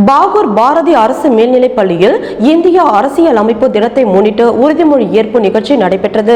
பாகூர் பாரதி அரசு மேல்நிலைப் பள்ளியில் இந்திய அரசியல் அமைப்பு தினத்தை முன்னிட்டு உறுதிமொழி ஏற்பு நிகழ்ச்சி நடைபெற்றது.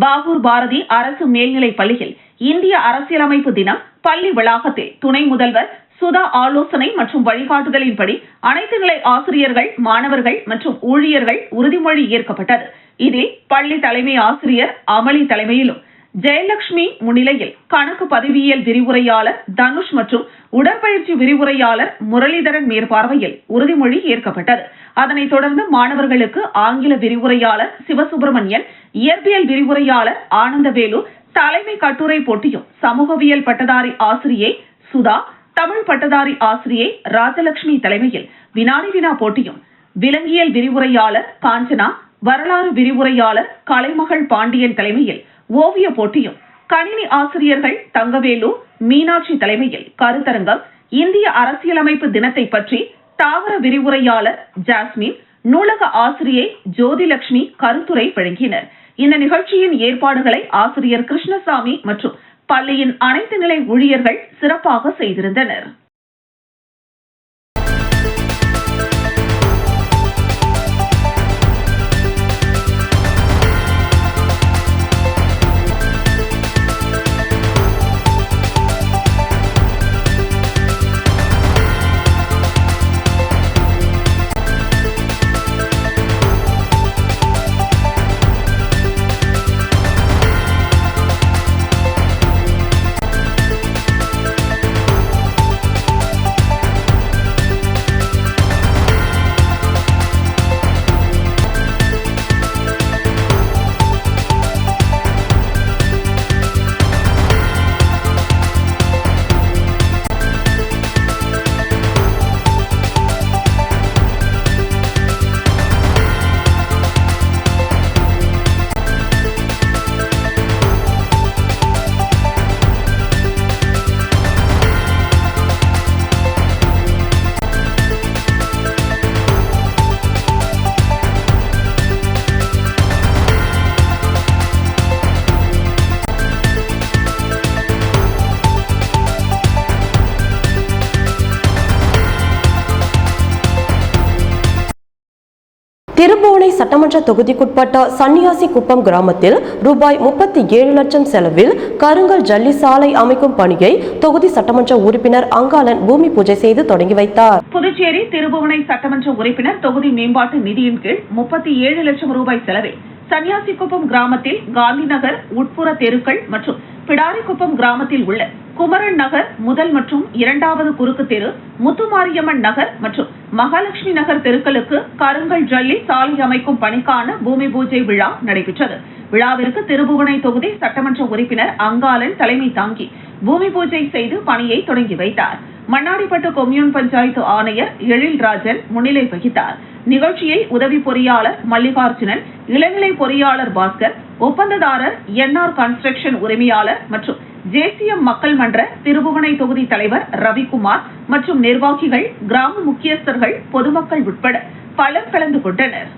பாகூர் பாரதி அரசு மேல்நிலைப் பள்ளியில் இந்திய அரசியலமைப்பு தினம் பள்ளி வளாகத்தில் துணை முதல்வர் சுதா ஆலோசனை மற்றும் வழிகாட்டுதலின்படி அனைத்து நிலை ஆசிரியர்கள், மாணவர்கள் மற்றும் ஊழியர்கள் உறுதிமொழி ஏற்கப்பட்டது. இதில் பள்ளி தலைமை ஆசிரியர் அமளி தலைமையிலும், ஜெயலட்சுமி முன்னிலையில் கணக்கு பதிவியல் விரிவுரையாளர் தனுஷ் மற்றும் உடற்பயிற்சி விரிவுரையாளர் முரளிதரன் மேற்பார்வையில் உறுதிமொழி ஏற்கப்பட்டது. அதனைத் தொடர்ந்து மாணவர்களுக்கு ஆங்கில விரிவுரையாளர் சிவசுப்பிரமணியன், இயற்பியல் விரிவுரையாளர் ஆனந்தவேலு தலைமை கட்டுரை போட்டியும், சமூகவியல் பட்டதாரி ஆசிரியை சுதா, தமிழ் பட்டதாரி ஆசிரியை ராஜலட்சுமி தலைமையில் வினாடி வினா போட்டியும், விலங்கியல் விரிவுரையாளர் காஞ்சனா, வரலாறு விரிவுரையாளர் கலைமகள் பாண்டியன் தலைமையில் ஓவிய போட்டியும், கணினி ஆசிரியர்கள் தங்கவேலு, மீனாட்சி தலைமையில் கருத்தரங்கம், இந்திய அரசியலமைப்பு தினத்தை பற்றி தாவர விரிவுரையாளர் ஜாஸ்மின், நூலக ஆசிரியை ஜோதிலட்சுமி கருத்துரை வழங்கினர். இந்த நிகழ்ச்சியின் ஏற்பாடுகளை ஆசிரியர் கிருஷ்ணசாமி மற்றும் பள்ளியின் அனைத்து நிலை ஊழியர்கள் சிறப்பாக செய்திருந்தனர். திருபுவனை சட்டமன்ற தொகுதிக்குட்பட்ட சன்னியாசிக்குப்பம் கிராமத்தில் ரூபாய் 37 லட்சம் செலவில் கருங்கல் ஜல்லி சாலை அமைக்கும் பணியை தொகுதி சட்டமன்ற உறுப்பினர் அங்காளன் பூமி பூஜை செய்து தொடங்கி வைத்தார். புதுச்சேரி திருபுவனை சட்டமன்ற உறுப்பினர் தொகுதி மேம்பாட்டு நிதியின் கீழ் 37 லட்சம் ரூபாய் செலவில் சன்னியாசிக்குப்பம் கிராமத்தில் காந்தி நகர் உட்புற தெருக்கள் மற்றும் பிடாரிக்குப்பம் கிராமத்தில் உள்ள குமரன் நகர் முதல் மற்றும் இரண்டாவது குறுக்கு தெரு, முத்துமாரியம்மன் நகர் மற்றும் மகாலட்சுமி நகர் தெருக்களுக்கு கருங்கல் ஜல்லி சாலை அமைக்கும் பணிக்கான பூமி பூஜை விழா நடைபெற்றது. விழாவிற்கு திருபுவனை தொகுதி சட்டமன்ற உறுப்பினர் அங்காளன் தலைமை தாங்கி பூமி பூஜை செய்து பணியை தொடங்கி வைத்தார். மண்ணாடிப்பட்டு கொம்யூன் பஞ்சாயத்து ஆணையர் எழில்ராஜன் முன்னிலை வகித்தார். நிகழ்ச்சியில் உதவி பொறியாளர் மல்லிகார்ஜுனன், இளநிலை பொறியாளர் பாஸ்கர், ஒப்பந்ததாரர் என்ஆர் கன்ஸ்ட்ரக்ஷன் உரிமையாளர் மற்றும் ஜேசிஎம் மக்கள் மன்ற திருபுவனை தொகுதி தலைவர் ரவிக்குமார் மற்றும் நிர்வாகிகள், கிராம முக்கியஸ்தர்கள், பொதுமக்கள் உட்பட பலர் கலந்து கொண்டனர்.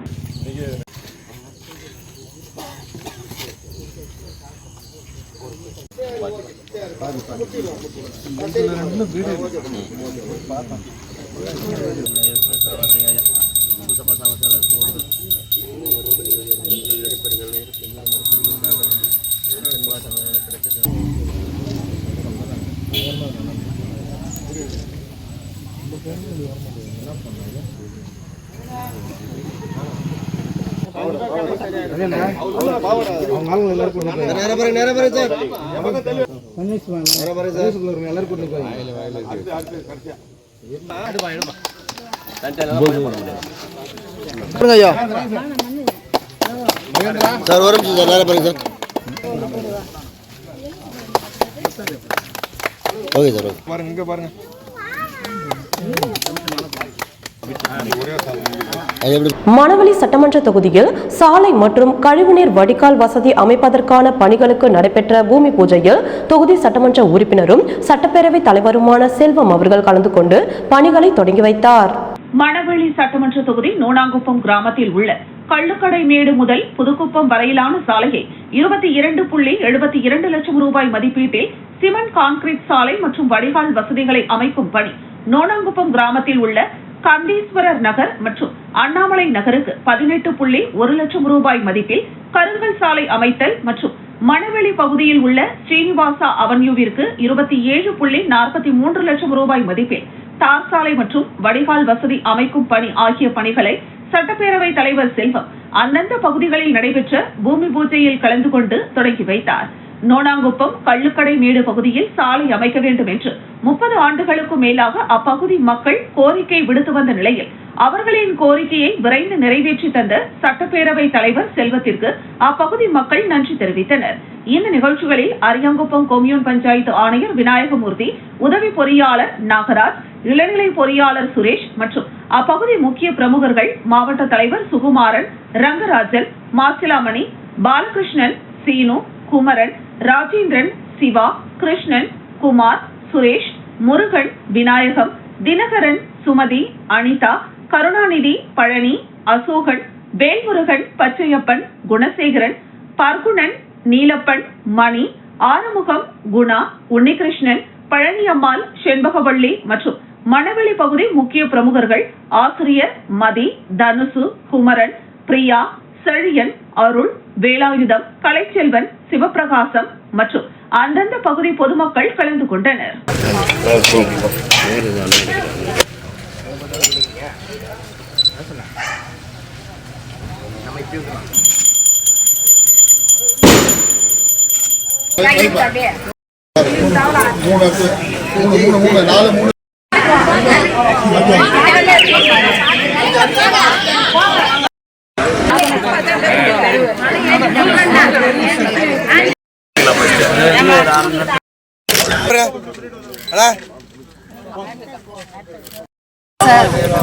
மணவெளி சட்டமன்ற தொகுதியில் சாலை மற்றும் கழிவுநீர் வடிகால் வசதி அமைப்பதற்கான பணிகளுக்கு நடைபெற்ற பூமி பூஜையில் தொகுதி சட்டமன்ற உறுப்பினரும் சட்டப்பேரவை தலைவருமான செல்வம் அவர்கள் கலந்து கொண்டு பணிகளை தொடங்கி வைத்தார். மணவெளி சட்டமன்ற தொகுதி நோனாங்குப்பம் கிராமத்தில் உள்ள கள்ளுக்கடை மேடு முதல் புதுக்குப்பம் வரையிலான சாலையை 22.72 லட்சம் ரூபாய் மதிப்பீட்டில் சிமெண்ட் கான்கிரீட் சாலை மற்றும் வடிகால் வசதிகளை அமைக்கும் பணி நோனாங்குப்பம் கிராமத்தில் உள்ள கந்தீஸ்வரர் நகர் மற்றும் அண்ணாமலை நகருக்கு 18.1 லட்சம் ரூபாய் மதிப்பில் கருங்கல் சாலை அமைத்தல் மற்றும் மணவெளி பகுதியில் உள்ள ஸ்ரீனிவாசா அவென்யூவிற்கு 27.43 லட்சம் ரூபாய் மதிப்பில் தார் சாலை மற்றும் வடிகால் வசதி அமைக்கும் பணி ஆகிய பணிகளை சட்டப்பேரவை தலைவர் செல்வம் அந்தந்த பகுதிகளில் நடைபெற்ற பூமி பூஜையில் கலந்து கொண்டு தொடங்கி வைத்தார். நோனாங்குப்பம் கள்ளுக்கடை மேடு பகுதியில் சாலை அமைக்க வேண்டும் என்று 30 ஆண்டுகளுக்கும் மேலாக அப்பகுதி மக்கள் கோரிக்கை விடுத்து வந்த நிலையில் அவர்களின் கோரிக்கையை விரைந்து நிறைவேற்றி தந்த சட்டப்பேரவை தலைவர் செல்வத்திற்கு அப்பகுதி மக்கள் நன்றி தெரிவித்தனர். இந்த நிகழ்ச்சிகளில் அரியாங்குப்பம் கொம்யூன் பஞ்சாயத்து ஆணையர் விநாயகமூர்த்தி, உதவி பொறியாளர் நாகராஜ், இளநிலை பொறியாளர் சுரேஷ் மற்றும் அப்பகுதி முக்கிய பிரமுகர்கள், மாவட்ட தலைவர் சுகுமாரன், ரங்கராஜன், மாசிலாமணி, பாலகிருஷ்ணன், சீனு, குமரன், ராஜேந்திரன், சிவா, கிருஷ்ணன், குமார், சுரேஷ், முருகன், விநாயகம், தினகரன், சுமதி, அனிதா, கருணாநிதி, பழனி, அசோகன், வேல்முருகன், பச்சையப்பன், குணசேகரன், பர்குணன், நீலப்பன், மணி, ஆறுமுகம், குணா, உன்னிகிருஷ்ணன், பழனியம்மாள், செண்பகவள்ளி மற்றும் மணவெளி பகுதி முக்கிய பிரமுகர்கள், ஆசிரியர் மதி, தனுசு, குமரன், பிரியா, செழியன், அருள், வேலாயுதம், கலைச்செல்வன், சிவபிரகாசம் மற்றும் அந்தந்த பகுதி பொதுமக்கள் கலந்து கொண்டனர்.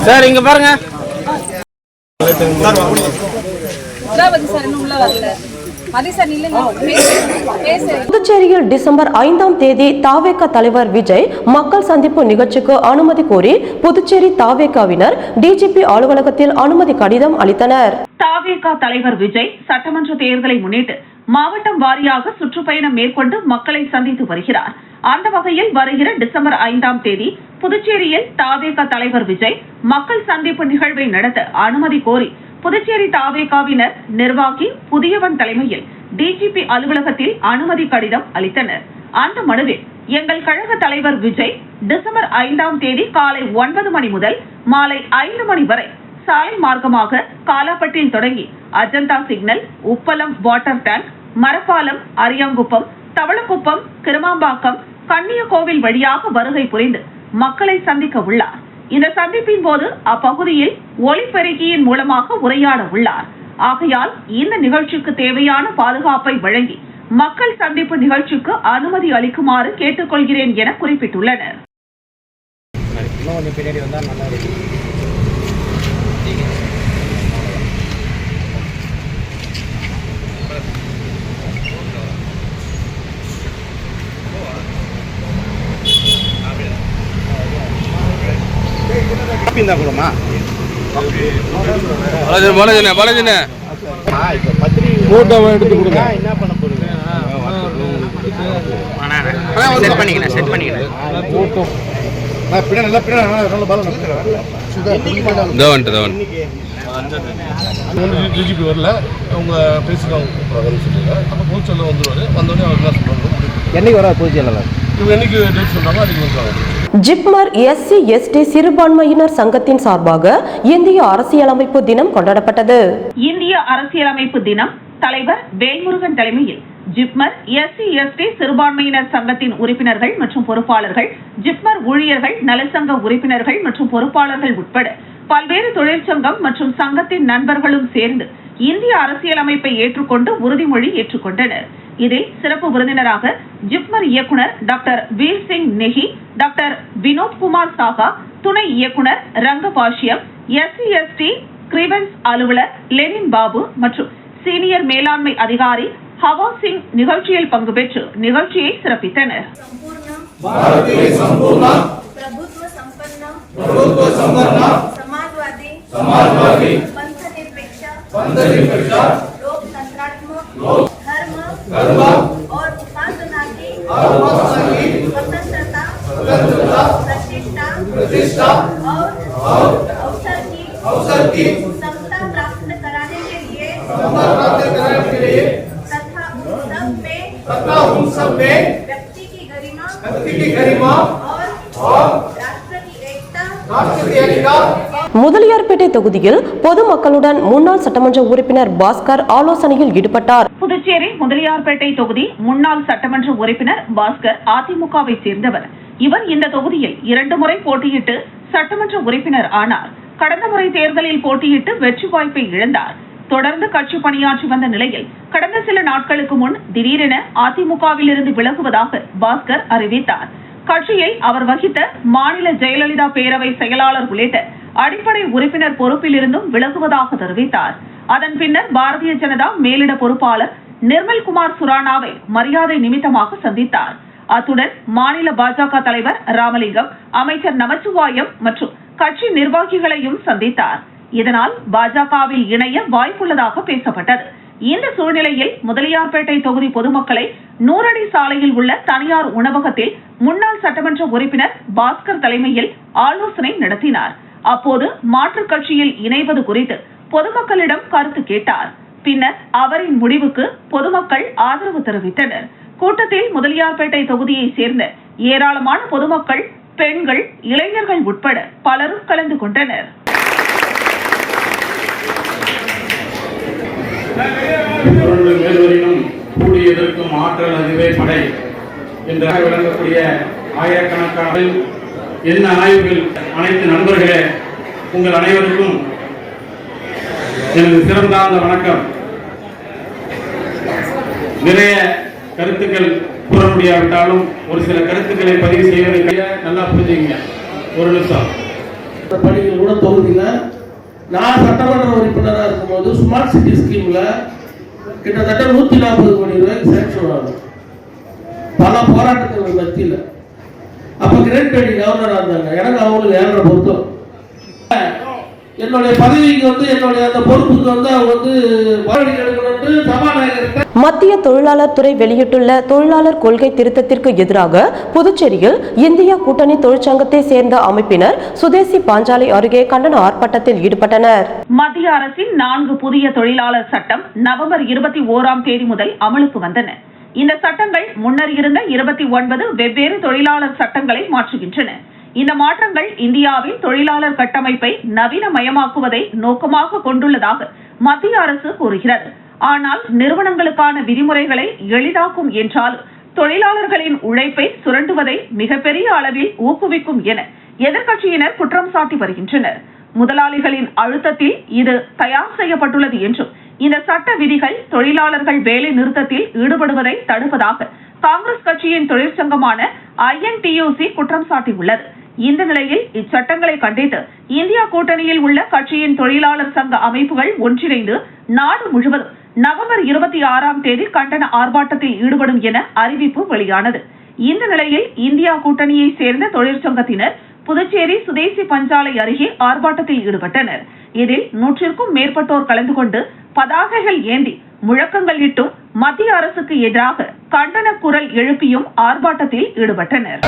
சார் இங்க பாருங்க. புதுச்சேரியில் டிசம்பர் 5ஆம் தேதி தாவேகா தலைவர் விஜய் மக்கள் சந்திப்பு நிகழ்ச்சிக்கு அனுமதி கோரி புதுச்சேரி தாவேகாவினர் டிஜிபி அலுவலகத்தில் அனுமதி கடிதம் அளித்தனர். தாவேகா தலைவர் விஜய் சட்டமன்ற தேர்தலை முன்னிட்டு மாவட்டம் வாரியாக சுற்றுப்பயணம் மேற்கொண்டு மக்களை சந்தித்து வருகிறார். அந்த வகையில் வருகிற டிசம்பர் 5ஆம் தேதி புதுச்சேரியில் தாவேகா தலைவர் விஜய் மக்கள் சந்திப்பு நிகழ்வை நடத்த அனுமதி கோரி புதுச்சேரி தாவேகாவினர் நிர்வாகி புதியவன் தலைமையில் டிஜிபி அலுவலகத்தில் அனுமதி கடிதம் அளித்தனர். அந்த மனுவில் எங்கள் கழக தலைவர் விஜய் டிசம்பர் 5ஆம் தேதி காலை 9 மணி முதல் மாலை 5 மணி வரை சாலை மார்க்கமாக காலாப்பட்டில் தொடங்கி அஜந்தா சிக்னல், உப்பளம் வாட்டர் டேங்க், மரப்பாலம், அரியாங்குப்பம், தவளக்குப்பம், கிருமாம்பாக்கம், கன்னியகோவில் வழியாக வருகை புரிந்து மக்களை சந்திக்க உள்ளார். இந்த சந்திப்பின் போது அப்பகுதியில் ஒலிபெருக்கியின் மூலமாக உரையாட உள்ளார். ஆகையால் இந்த நிகழ்ச்சிக்கு தேவையான பாதுகாப்பை வழங்கி மக்கள் சந்திப்பு நிகழ்ச்சிக்கு அனுமதி அளிக்குமாறு கேட்டுக்கொள்கிறேன் என குறிப்பிட்டுள்ளனர். எடுத்து கொடுங்க. என்ன பண்ண போறீங்க? செட் பண்ணிக்கிறேன். டிஜிபி வரல, அவங்க பேசிக்கலாம் சொல்லுங்க. அப்போ பொதுச்செயலர் வந்துடுவாரு. வந்தோடனே அவர் என்ன சொல்றாங்க, என்னைக்கு வர பொதுச்செயலர் இவங்க என்னைக்கு டேட் சொல்றாங்க அதுக்கு வந்துடுவாங்க. ஜிப்மர் SC/ST சிறுபான்மையினர் சங்கத்தின் சார்பாக இந்திய அரசியலமைப்பு தினம் கொண்டாடப்பட்டது. இந்திய அரசியலமைப்பு தினம் தலைவர் வேல்முருகன் தலைமையில் ஜிப்மர் SC/ST சிறுபான்மையினர் சங்கத்தின் உறுப்பினர்கள் மற்றும் பொறுப்பாளர்கள், ஜிப்மர் ஊழியர்கள் நலசங்க உறுப்பினர்கள் மற்றும் பொறுப்பாளர்கள் உட்பட பல்வேறு தொழிற்சங்கம் மற்றும் சங்கத்தின் நண்பர்களும் சேர்ந்து இந்திய அரசியலமைப்பை ஏற்றுக்கொண்டு உறுதிமொழி ஏற்றுக்கொண்டனர். இதில் சிறப்பு விருந்தினராக ஜிப்மர் இயக்குனர் டாக்டர் வீர் சிங் நெஹி, டாக்டர் வினோத்குமார் சாகா, துணை இயக்குனர் ரங்கபாஷ்யம், SC/ST கிரீவன்ஸ் அலுவலர் லெனின் பாபு மற்றும் சீனியர் மேலாண்மை அதிகாரி ஹவா சிங் நிகழ்ச்சியில் பங்கு பெற்று நிகழ்ச்சியை சிறப்பித்தனர். और उपासना की स्वतंत्रता, प्रतिष्ठा और समता प्राप्त कराने के लिए तथा उन सब में व्यक्ति की गरिमा और राष्ट्र की एकता முதலியார்பேட்டை தொகுதியில் பொதுமக்களுடன் முன்னாள் சட்டமன்ற உறுப்பினர் பாஸ்கர் ஆலோசனையில் ஈடுபட்டார். புதுச்சேரி முதலியார்பேட்டை தொகுதி முன்னாள் சட்டமன்ற உறுப்பினர் பாஸ்கர் அதிமுகவை சேர்ந்தவர். இவர் இந்த தொகுதியில் 2 முறை போட்டியிட்டு சட்டமன்ற உறுப்பினர் ஆனார். கடந்த முறை தேர்தலில் போட்டியிட்டு வெற்றி வாய்ப்பை இழந்தார். தொடர்ந்து கட்சி பணியாற்றி வந்த நிலையில் கடந்த சில நாட்களுக்கு முன் திடீரென அதிமுகவில் இருந்து விலகுவதாக பாஸ்கர் அறிவித்தார். கட்சியில் அவர் வகித்த மாநில ஜெயலலிதா பேரவை செயலாளர் உள்ளிட்ட அடிப்படை உறுப்பினர் பொறுப்பில் இருந்தும் விலகுவதாக தெரிவித்தார். அதன் பின்னர் பாரதிய ஜனதா மேலிட பொறுப்பாளர் நிர்மல்குமார் சுரானாவை மரியாதை நிமித்தமாக சந்தித்தார். அத்துடன் மாநில பாஜக தலைவர் ராமலிங்கம், அமைச்சர் நமச்சிவாயம் மற்றும் கட்சி நிர்வாகிகளையும் சந்தித்தார். இதனால் பாஜகவில் இணைய வாய்ப்புள்ளதாக பேசப்பட்டது. இந்த சூழ்நிலையில் முதலியார்பேட்டை தொகுதி பொதுமக்களை 100 அடி சாலையில் உள்ள தனியார் உணவகத்தில் முன்னாள் சட்டமன்ற உறுப்பினர் பாஸ்கர் தலைமையில் ஆலோசனை நடத்தினார். அப்போது மாற்றுக் கட்சியில் இணைவது குறித்து பொதுமக்களிடம் கருத்து கேட்டார். பின்னர் அவரின் முடிவுக்கு பொதுமக்கள் ஆதரவு தெரிவித்தனர். கூட்டத்தில் முதலியார்பேட்டை தொகுதியை சேர்ந்த ஏராளமான பொதுமக்கள், பெண்கள், இளைஞர்கள் உட்பட பலரும் கலந்து கொண்டனர். மேல்வரினும் கூடி எதிர்க்கும் ஆற்றல் அதுவே படை என்று விளங்கக்கூடிய ஆயிரக்கணக்கான என்ன ஆய்வுகள். அனைத்து நண்பர்களே, உங்கள் அனைவருக்கும் எனது சிறந்தார்ந்த வணக்கம். நிறைய கருத்துக்கள் கூற முடியாவிட்டாலும் ஒரு சில கருத்துக்களை பதிவு செய்வதை நல்லா புரிஞ்சுங்க. ஒரு நிமிஷம். பணிகள் கூட தொகுதியில் நான் சட்டமன்ற உறுப்பினராக இருக்கும்போது ஸ்மார்ட் சிட்டி ஸ்கீம்ல கிட்டத்தட்ட 140 கோடி ரூபாய்க்கு சேங்ஷன் ஆகும். பல போராட்டங்கள் மத்தியில் அப்ப கிரேட் பேடி கவர்னராக இருந்தாங்க. எனக்கு அவங்களுக்கு 7.5 பொருத்தம். என்னுடைய பதவிக்கு என்னுடைய அந்த பொறுப்புக்கு அவங்க எடுக்கணும்னு சபாநாயகர். மத்திய தொழிலாளர் துறை வெளியிட்டுள்ள தொழிலாளர் கொள்கை திருத்தத்திற்கு எதிராக புதுச்சேரியில் இந்தியா கூட்டணி தொழிற்சங்கத்தை சேர்ந்த அமைப்பினர் சுதேசி பாஞ்சாலை அருகே கண்டன ஆர்ப்பாட்டத்தில் ஈடுபட்டனர். மத்திய அரசின் 4 புதிய தொழிலாளர் சட்டம் நவம்பர் 21ஆம் தேதி முதல் அமலுக்கு வந்தன. இந்த சட்டங்கள் முன்னர் இருந்த 29 வெவ்வேறு தொழிலாளர் சட்டங்களை மாற்றுகின்றன. இந்த மாற்றங்கள் இந்தியாவின் தொழிலாளர் கட்டமைப்பை நவீனமயமாக்குவதை நோக்கமாக கொண்டுள்ளதாக மத்திய அரசு கூறுகிறது. ஆனால் நிறுவனங்களுக்கான விதிமுறைகளை எளிதாக்கும் என்றாலும் தொழிலாளர்களின் உழைப்பை சுரண்டுவதை மிகப்பெரிய அளவில் ஊக்குவிக்கும் என எதிர்க்கட்சியினர் குற்றம் சாட்டி வருகின்றனர். முதலாளிகளின் அழுத்தத்தில் இது தயார் செய்யப்பட்டுள்ளது என்றும் இந்த சட்ட விதிகள் தொழிலாளர்கள் வேலை நிறுத்தத்தில் ஈடுபடுவதை தடுப்பதாக காங்கிரஸ் கட்சியின் தொழிற்சங்கமான INTUC குற்றம் சாட்டியுள்ளது. இந்த நிலையில் இச்சட்டங்களை கண்டித்து இந்தியா கூட்டணியில் உள்ள கட்சியின் தொழிலாளர் சங்க அமைப்புகள் ஒன்றிணைந்து நாடு முழுவதும் நவம்பர் 26ஆம் தேதி கண்டன ஆர்ப்பாட்டத்தில் ஈடுபடும் என அறிவிப்பு வெளியானது. இந்த நிலையில் இந்தியா கூட்டணியை சேர்ந்த தொழிற்சங்கத்தினர் புதுச்சேரி சுதேசி பஞ்சாலை அருகே ஆர்ப்பாட்டத்தில் ஈடுபட்டனர். இதில் 100க்கும் மேற்பட்டோர் கலந்து கொண்டு பதாகைகள் ஏந்தி முழக்கங்கள் இட்டும் மத்திய அரசுக்கு எதிராக கண்டன குரல் எழுப்பியும் ஆர்ப்பாட்டத்தில் ஈடுபட்டனர்.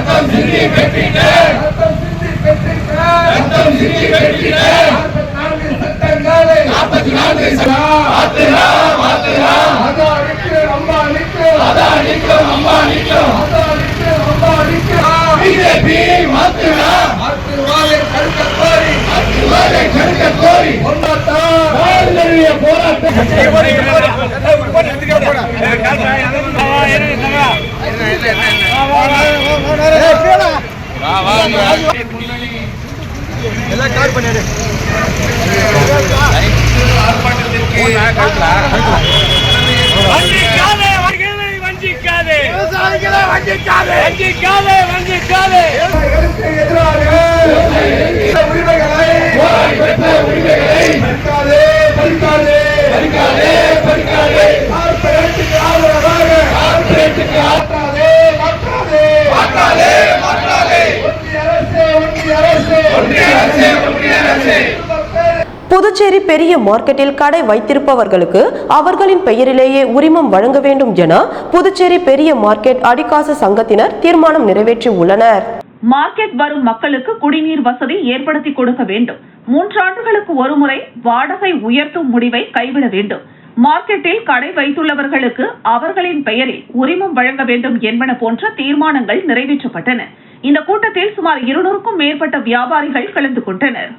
புதுச்சேரி பெரிய மார்க்கெட்டில் கடை வைத்திருப்பவர்களுக்கு அவர்களின் பெயரிலேயே உரிமம் வழங்க வேண்டும் என புதுச்சேரி பெரிய மார்க்கெட் அடிக்காசு சங்கத்தினர் தீர்மானம் நிறைவேற்றியுள்ளனர். மார்க்கெட் வரும் மக்களுக்கு குடிநீர் வசதி ஏற்படுத்தி கொடுக்க வேண்டும். 3 ஆண்டுகளுக்கு ஒருமுறை வாடகை உயர்த்தும் முடிவை கைவிட வேண்டும். மார்க்கெட்டில் கடை வைத்துள்ளவர்களுக்கு அவர்களின் பெயரில் உரிமம் வழங்க வேண்டும் என்பன போன்ற தீர்மானங்கள் நிறைவேற்றப்பட்டன. இந்த கூட்டத்தில் சுமார் 200க்கும் மேற்பட்ட வியாபாரிகள் கலந்து கொண்டனர்.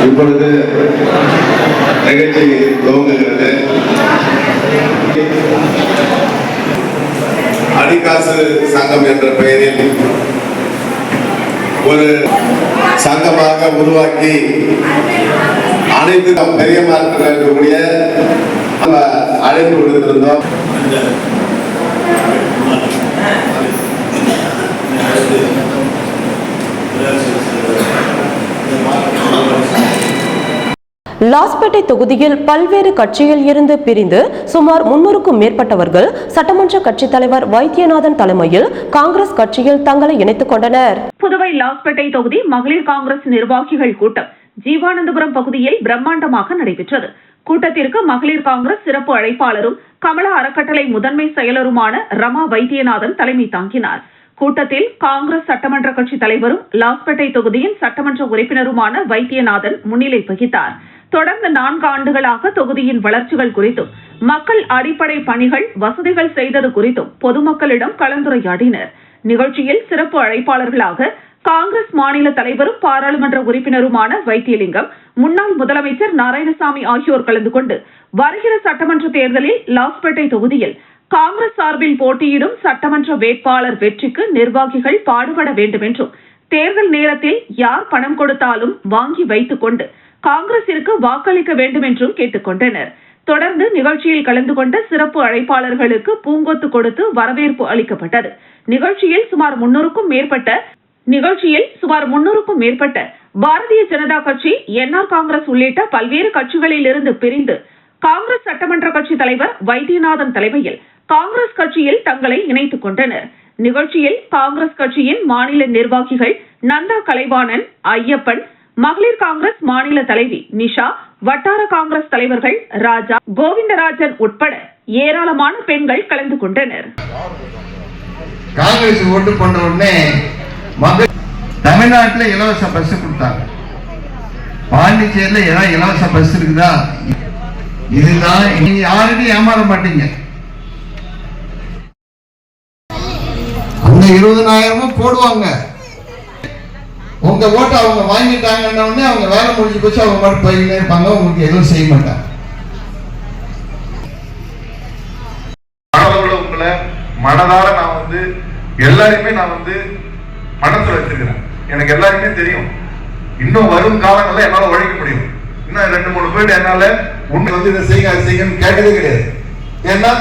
இப்பொழுது நிகழ்ச்சி துவங்குகிறது. அடிக்காசு சங்கம் என்ற பெயரில் ஒரு சங்கமாக உருவாக்கி அனைத்து பெரிய மார்க்கெட்டில் இருக்கக்கூடிய அழைப்பு விடுத்திருந்தோம். லாஸ்பேட்டை தொகுதியில் பல்வேறு கட்சியில் இருந்து பிரிந்து சுமார் 300க்கும் மேற்பட்டவர்கள் சட்டமன்ற கட்சித் தலைவர் வைத்தியநாதன் தலைமையில் காங்கிரஸ் கட்சியில் தங்களை இணைத்துக் கொண்டனர். புதுவை லாஸ்பேட்டை தொகுதி மகளிர் காங்கிரஸ் நிர்வாகிகள் கூட்டம் ஜீவானந்தபுரம் பகுதியில் பிரம்மாண்டமாக நடைபெற்றது. கூட்டத்திற்கு மகளிர் காங்கிரஸ் சிறப்பு அழைப்பாளரும் கமலா அறக்கட்டளை முதன்மை செயலருமான ரமா வைத்தியநாதன் தலைமை தாங்கினார். கூட்டத்தில் காங்கிரஸ் சட்டமன்ற கட்சி தலைவரும் லாஸ்பேட்டை தொகுதியின் சட்டமன்ற உறுப்பினருமான வைத்தியநாதன் முன்னிலை வகித்தார். தொடர்ந்து 4 ஆண்டுகளாக தொகுதியின் வளர்ச்சிகள் குறித்தும் மக்கள் அடிப்படை பணிகள் வசதிகள் செய்தது குறித்தும் பொதுமக்களிடம் கலந்துரையாடினர். நிகழ்ச்சியில் சிறப்பு அழைப்பாளர்களாக காங்கிரஸ் மாநில தலைவரும் பாராளுமன்ற உறுப்பினருமான வைத்தியலிங்கம், முன்னாள் முதலமைச்சர் நாராயணசாமி ஆகியோர் கலந்து கொண்டு வருகிற சட்டமன்ற தேர்தலில் லாஸ்பேட்டை தொகுதியில் காங்கிரஸ் சார்பில் போட்டியிடும் சட்டமன்ற வேட்பாளர் வெற்றிக்கு நிர்வாகிகள் பாடுபட வேண்டும் என்றும், தேர்தல் நேரத்தில் யார் பணம் கொடுத்தாலும் வாங்கி வைத்துக் கொண்டு காங்கிரசிற்கு வாக்களிக்க வேண்டும் என்றும் கேட்டுக் கொண்டனர். தொடர்ந்து நிகழ்ச்சியில் கலந்து கொண்ட சிறப்பு அழைப்பாளர்களுக்கு பூங்கொத்து கொடுத்து வரவேற்பு அளிக்கப்பட்டது. நிகழ்ச்சியில் சுமார் 300க்கும் மேற்பட்ட பாரதிய ஜனதா கட்சி, என்ஆர் காங்கிரஸ் உள்ளிட்ட பல்வேறு கட்சிகளில் இருந்து பிரிந்து காங்கிரஸ் சட்டமன்ற கட்சி தலைவர் வைத்தியநாதன் தலைமையில் காங்கிரஸ் கட்சியில் தங்களை இணைத்துக் கொண்டனர். நிகழ்ச்சியில் காங்கிரஸ் கட்சியின் மாநில நிர்வாகிகள் நந்தா கலைவாணன், ஐயப்பன், மகளிர் காங்கிரஸ் மாநில தலைவி நிஷா, வட்டார காங்கிரஸ் தலைவர்கள் ராஜா, கோவிந்தராஜன் உட்பட ஏராளமான பெண்கள் கலந்து கொண்டனர். காங்கிரஸ் ஓட்டு பண்ண உடனே தமிழ்நாட்டில் இலவச பஸ் கொடுத்தாங்க. பாண்டிச்சேரியில் ஏதாவது இலவச பஸ் இருக்குதா? இதுதான். நீங்க யாருக்கும் ஏமாற மாட்டீங்க. அந்த 20,000 போடுவாங்க. உங்க ஓட்டை அவங்க வாங்கிட்டாங்கன்னு உடனே அவங்க வேலை முடிஞ்சு போச்சு, அவங்க மட்டும் போயிட்டே இருப்பாங்க. உங்களுக்கு எதுவும் செய்ய மாட்டாங்க. உங்களை மனதார நான் எல்லாருமே மனசுல வச்சிருக்கிறேன். எனக்கு எல்லாருமே தெரியும். இன்னும் வரும் காலங்கள்ல என்னால உழைக்க முடியும். இன்னும் 2-3 பேர் என்னால உண்மை இதை செய்யுங்கன்னு கேட்டதே கிடையாது. ஏன்னா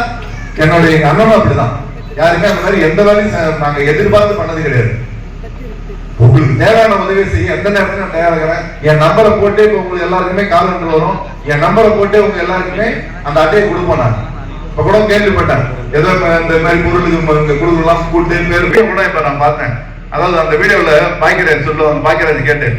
என்னுடைய எங்க அண்ணனும் அப்படிதான். யாருமே அந்த மாதிரி எந்த வேலையும் நாங்க எதிர்பார்த்து பண்ணது கிடையாது. உங்களுக்கு தேவையான உதவி செய்ய எந்த நேரத்துல நான் தயாராகிறேன். என் நம்பரை போட்டே உங்களுக்கு எல்லாருக்குமே கால் நம்பர் வரும். என் நம்பரை போட்டே உங்க எல்லாருக்குமே அந்த அட்டையை கொடுப்போம். நான் இப்ப கூட கேள்விப்பட்டேன், ஏதோ இந்த மாதிரி பொருளுக்கு கொடுக்கலாம் கூட்டு பேர் கூட இப்ப நான் பார்த்தேன். அதாவது அந்த வீடியோல பாக்கியராஜ் சொல்லுவாங்க, பாக்கியராஜ் கேட்டேன்.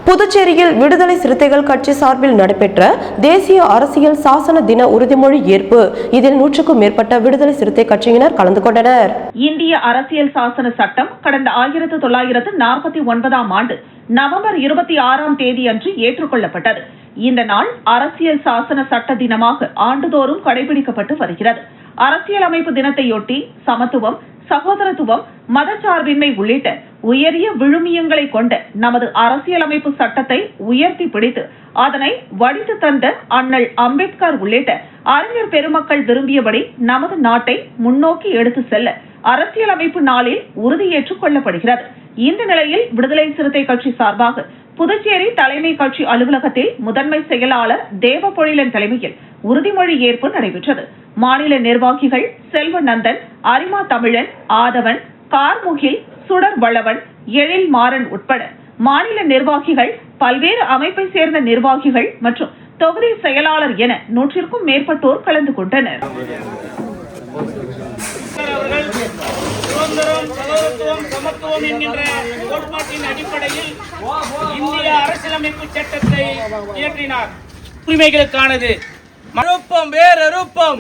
புதுச்சேரியில் விடுதலை சிறுத்தைகள் கட்சி சார்பில் நடைபெற்ற தேசிய அரசியல் சாசன தின உறுதிமொழி ஏற்பு. இதில் 100க்கும் மேற்பட்ட விடுதலை சிறுத்தை கட்சியினர் கலந்து கொண்டனர். இந்திய அரசியல் சாசன சட்டம் கடந்த 1949ஆம் ஆண்டு நவம்பர் 26ஆம் தேதி அன்று ஏற்றுக்கொள்ளப்பட்டது. இந்த நாள் அரசியல் சாசன சட்ட தினமாக ஆண்டுதோறும் கடைபிடிக்கப்பட்டு வருகிறது. அரசியலமைப்பு தினத்தையொட்டி சமத்துவம், சகோதரத்துவம், மதச்சார்பின்மை உள்ளிட்ட உயரிய விழுமியங்களை கொண்ட நமது அரசியலமைப்பு சட்டத்தை உயர்த்தி பிடித்து அதனை வடித்து தந்த அண்ணல் அம்பேத்கர் உள்ளிட்ட அறிஞர் பெருமக்கள் விரும்பியபடி நமது நாட்டை முன்னோக்கி எடுத்து செல்ல அரசியலமைப்பு நாளில் உறுதியேற்றுக் கொள்ளப்படுகிறது. இந்த நிலையில் விடுதலை சிறுத்தை கட்சி சார்பாக புதுச்சேரி தலைமை கட்சி அலுவலகத்தில் முதன்மை செயலாளர் தேவபொழிலன் தலைமையில் உறுதிமொழி ஏற்பு நடைபெற்றது. மாநில நிர்வாகிகள் செல்வநந்தன், அரிமா தமிழன், ஆதவன், கார்முகில், சுடர் வளவன், எழில் மாறன் உட்பட மாநில நிர்வாகிகள், பல்வேறு அமைப்பை சேர்ந்த நிர்வாகிகள் மற்றும் தொகுதி செயலாளர் என 100க்கும் மேற்பட்டோர் கலந்து கொண்டனர். சுதந்திரம், சகோதரத்துவம், சமத்துவம் என்கின்ற கோட்பாட்டின் அடிப்படையில் இந்திய அரசியலமைப்பு சட்டத்தை இயற்றினார். உரிமைகளுக்கானது. மறுப்போம் வேறறுப்போம்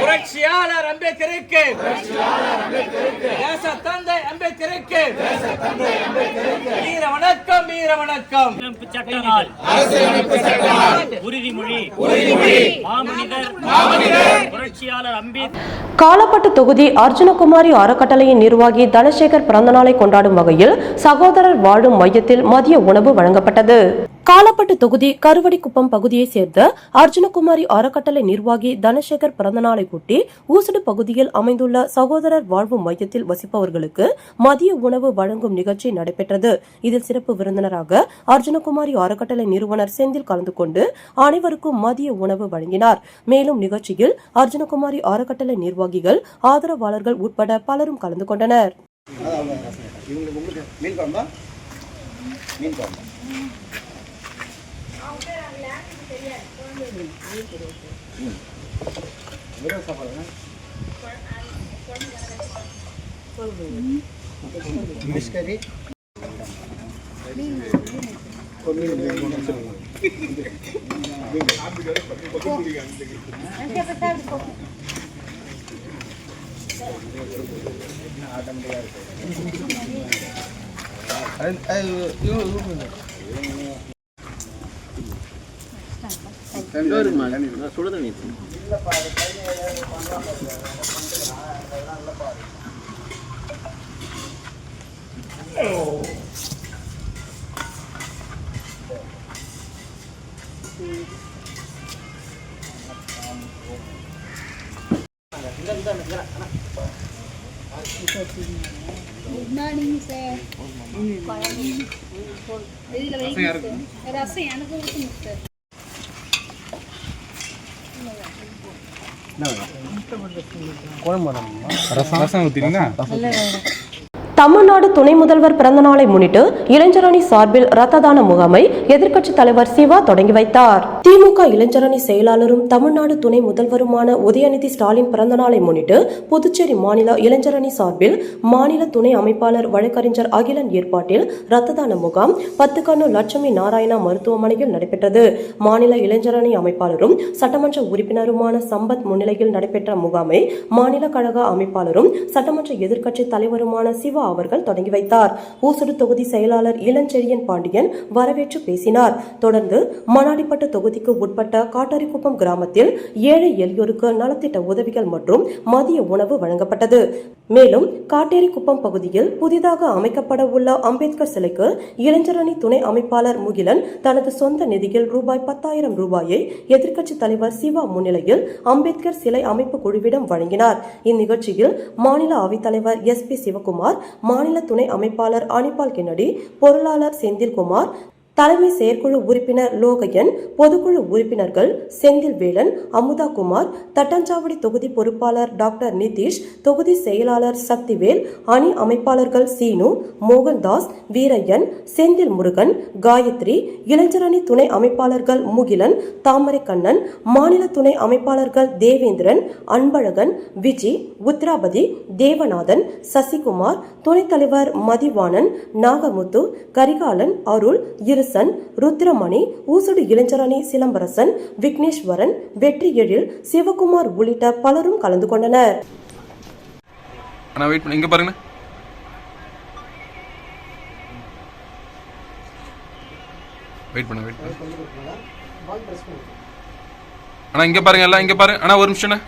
புரட்சியாளர் அம்பேத்கருக்கு, தேச தந்தை அம்பேத்கருக்கு வீர வணக்கம், வீர வணக்கம். உறுதிமொழி மாமனிதர் புரட்சியாளர் அம்பேத்கர். காலப்பட்டு தொகுதி அர்ஜுனகுமாரி அறக்கட்டளையின் நிர்வாகி தனசேகர் பிறந்தநாளை கொண்டாடும் வகையில் சகோதரர் வாழும் மையத்தில் மதிய உணவு வழங்கப்பட்டது. காலப்பட்டு தொகுதி கருவடிக்குப்பம் பகுதியைச் சேர்ந்த அர்ஜுனகுமாரி அறக்கட்டளை நிர்வாகி தனசேகர் பிறந்தநாளை ஒட்டி ஊசுடு பகுதியில் அமைந்துள்ள சகோதரர் வாழ்வு மையத்தில் வசிப்பவர்களுக்கு மதிய உணவு வழங்கும் நிகழ்ச்சி நடைபெற்றது. இதில் சிறப்பு விருந்தினராக அர்ஜுனகுமாரி அறக்கட்டளை நிறுவனர் செந்தில் கலந்து கொண்டு அனைவருக்கும் மதிய உணவு வழங்கினார். மேலும் நிகழ்ச்சியில் அர்ஜுனகுமாரி அறக்கட்டளை நிர்வாகிகள், ஆதரவாளர்கள் உட்பட பலரும் கலந்து கொண்டனர். Good morning, sir. ரசம் எனக்கு ஊற்றுங்க சார். ரசம் ஊற்றிங்களா? தமிழ்நாடு துணை முதல்வர் பிறந்தநாளை முன்னிட்டு இளைஞரணி சார்பில் ரத்த தான முகாமை எதிர்க்கட்சித் தலைவர் சிவா தொடங்கி வைத்தார். திமுக இளைஞரணி செயலாளரும் தமிழ்நாடு துணை முதல்வருமான உதயநிதி ஸ்டாலின் பிறந்தநாளை முன்னிட்டு புதுச்சேரி மாநில இளைஞரணி சார்பில் மாநில துணை அமைப்பாளர் வழக்கறிஞர் அகிலன் ஏற்பாட்டில் ரத்த தான முகாம் 10 கண்ணு லட்சுமி நாராயணா மருத்துவமனையில் நடைபெற்றது. மாநில இளைஞரணி அமைப்பாளரும் சட்டமன்ற உறுப்பினருமான சம்பத் முன்னிலையில் நடைபெற்ற முகாமை மாநில கழக அமைப்பாளரும் சட்டமன்ற எதிர்க்கட்சி தலைவருமான சிவா அவர்கள் தொடங்கி வைத்தார். ஊசுடு தொகுதி செயலாளர் இளஞ்செழியன் பாண்டியன் வரவேற்று பேசினார். தொடர்ந்து மணாடிப்பட்டு தொகுதிக்கு உட்பட்ட காட்டாரிக்குப்பம் கிராமத்தில் ஏழை எளியோருக்கு நலத்திட்ட உதவிகள் மற்றும் மதிய உணவு வழங்கப்பட்டது. மேலும் காட்டேரிக்குப்பம் பகுதியில் புதிதாக அமைக்கப்பட உள்ள அம்பேத்கர் சிலைக்கு இளைஞரணி துணை அமைப்பாளர் முகிலன் தனது சொந்த நிதியில் ரூபாய் 10,000 எதிர்க்கட்சி தலைவர் சிவா முன்னிலையில் அம்பேத்கர் சிலை அமைப்பு குழுவிடம் வழங்கினார். இந்நிகழ்ச்சியில் மாநில அவைத்தலைவர் SP சிவகுமார், மாநில துணை அமைப்பாளர் அனிபால் கென்னடி, பொருளாளர் செந்தில்குமார், தலைமை செயற்குழு உறுப்பினர் லோகையன், பொதுக்குழு உறுப்பினர்கள் செந்தில் வேலன், அமுதா குமார், தட்டாஞ்சாவடி தொகுதி பொறுப்பாளர் டாக்டர் நிதிஷ், தொகுதி செயலாளர் சக்திவேல், அணி அமைப்பாளர்கள் சீனு, மோகன்தாஸ், வீரையன், செந்தில் முருகன், காயத்ரி, இளைஞரணி துணை அமைப்பாளர்கள் முகிலன், தாமரை கண்ணன், மாநில துணை அமைப்பாளர்கள் தேவேந்திரன், அன்பழகன், விஜி, உத்ராபதி, தேவநாதன், சசிகுமார், துணைத் தலைவர் மதிவாணன், நாகமுத்து, கரிகாலன், அருள், ருத்ரமணி, ஊசுடு இளைஞரணி சிலம்பரசன், விக்னேஸ்வரன், வெற்றி எழில், சிவகுமார் உள்ளிட்ட பலரும் கலந்து கொண்டனர். இங்க பாருங்க, இங்க பாருங்க, எல்லாம் இங்க பாருங்க. அண்ணா ஒரு நிமிஷம்,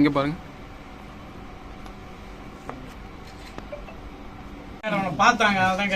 இங்க பாருங்க. பார்த்தாங்க அதாங்க